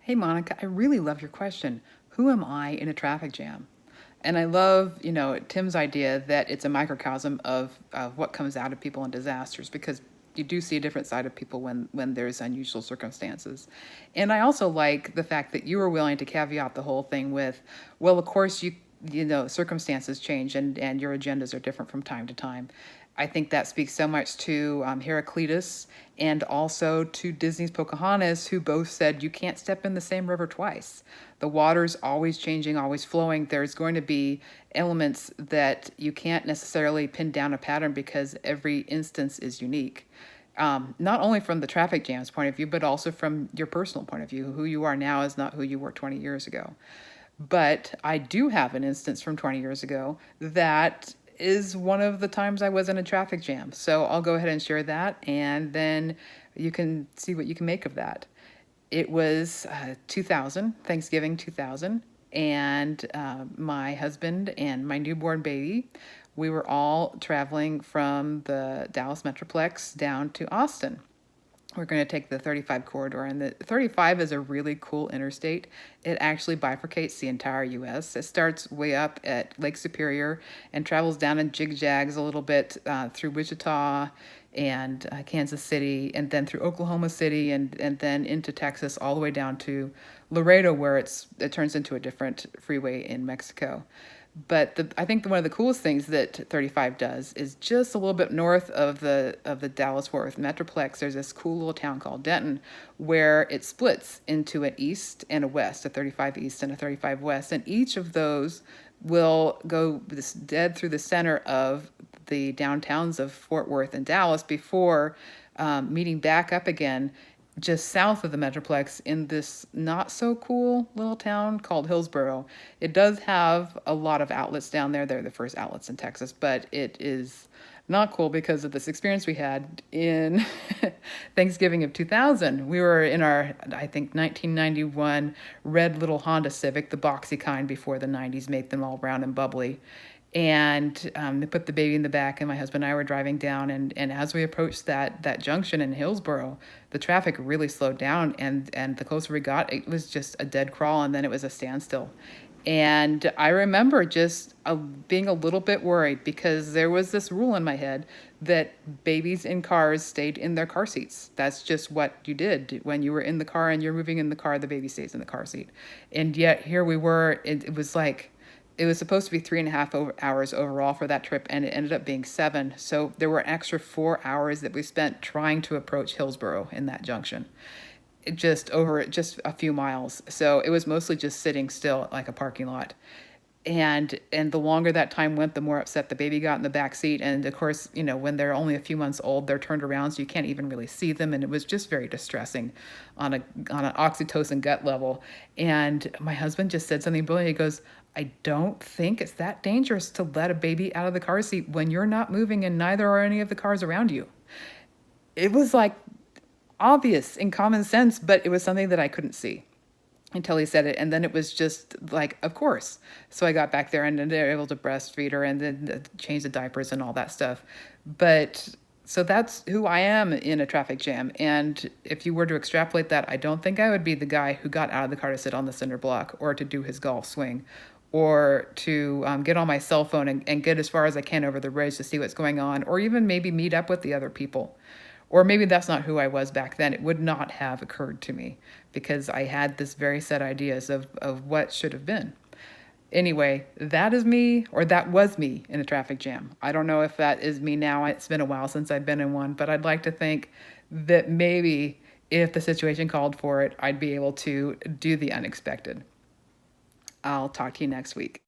Hey, Monica, I really love your question. Who am I in a traffic jam? And I love, Tim's idea that it's a microcosm of what comes out of people in disasters because you do see a different side of people when there's unusual circumstances. And I also like the fact that you were willing to caveat the whole thing with, well, of course circumstances change and your agendas are different from time to time. I think that speaks so much to Heraclitus and also to Disney's Pocahontas, who both said you can't step in the same river twice. The water's always changing, always flowing. There's going to be elements that you can't necessarily pin down a pattern because every instance is unique. Not only from the traffic jams point of view, but also from your personal point of view. Who you are now is not who you were 20 years ago. But I do have an instance from 20 years ago that is one of the times I was in a traffic jam. So I'll go ahead and share that, and then you can see what you can make of that. It was 2000, Thanksgiving 2000, and my husband and my newborn baby, we were all traveling from the Dallas Metroplex down to Austin. We're going to take the 35 corridor, and the 35 is a really cool interstate. It actually bifurcates the entire US. It starts way up at Lake Superior and travels down and jigjags a little bit through Wichita and Kansas City, and then through Oklahoma City, and then into Texas, all the way down to Laredo, where it turns into a different freeway in Mexico. But I think one of the coolest things that 35 does is just a little bit north of the Dallas Fort Worth Metroplex. There's this cool little town called Denton, where it splits into an east and a west, a 35 east and a 35 west, and each of those will go this dead through the center of the downtowns of Fort Worth and Dallas before meeting back up again just south of the Metroplex in this not so cool little town called Hillsboro. It does have a lot of outlets down there. They're the first outlets in Texas, but it is not cool because of this experience we had in Thanksgiving of 2000. We were in our, I think, 1991 red little Honda Civic, the boxy kind before the 90s made them all round and bubbly. And they put the baby in the back, and my husband and I were driving down. And as we approached that junction in Hillsboro, the traffic really slowed down. And the closer we got, it was just a dead crawl, and then it was a standstill. And I remember just being a little bit worried because there was this rule in my head that babies in cars stayed in their car seats. That's just what you did. When you were in the car and you're moving in the car, the baby stays in the car seat. And yet here we were, it was like, it was supposed to be 3.5 hours overall for that trip, and it ended up being 7. So there were an extra 4 hours that we spent trying to approach Hillsboro in that junction, just a few miles. So it was mostly just sitting still like a parking lot. And the longer that time went, the more upset the baby got in the back seat. And of course, when they're only a few months old, they're turned around, so you can't even really see them. And it was just very distressing on an oxytocin gut level. And my husband just said something brilliant. He goes, I don't think it's that dangerous to let a baby out of the car seat when you're not moving and neither are any of the cars around you. It was like obvious in common sense, but it was something that I couldn't see until he said it. And then it was just like, of course. So I got back there, and then they were able to breastfeed her and then change the diapers and all that stuff. But so that's who I am in a traffic jam. And if you were to extrapolate that, I don't think I would be the guy who got out of the car to sit on the cinder block or to do his golf swing or to get on my cell phone and get as far as I can over the bridge to see what's going on, or even maybe meet up with the other people. Or maybe that's not who I was back then. It would not have occurred to me because I had this very set ideas of what should have been. Anyway, that is me, or that was me in a traffic jam. I don't know if that is me now. It's been a while since I've been in one, but I'd like to think that maybe if the situation called for it, I'd be able to do the unexpected. I'll talk to you next week.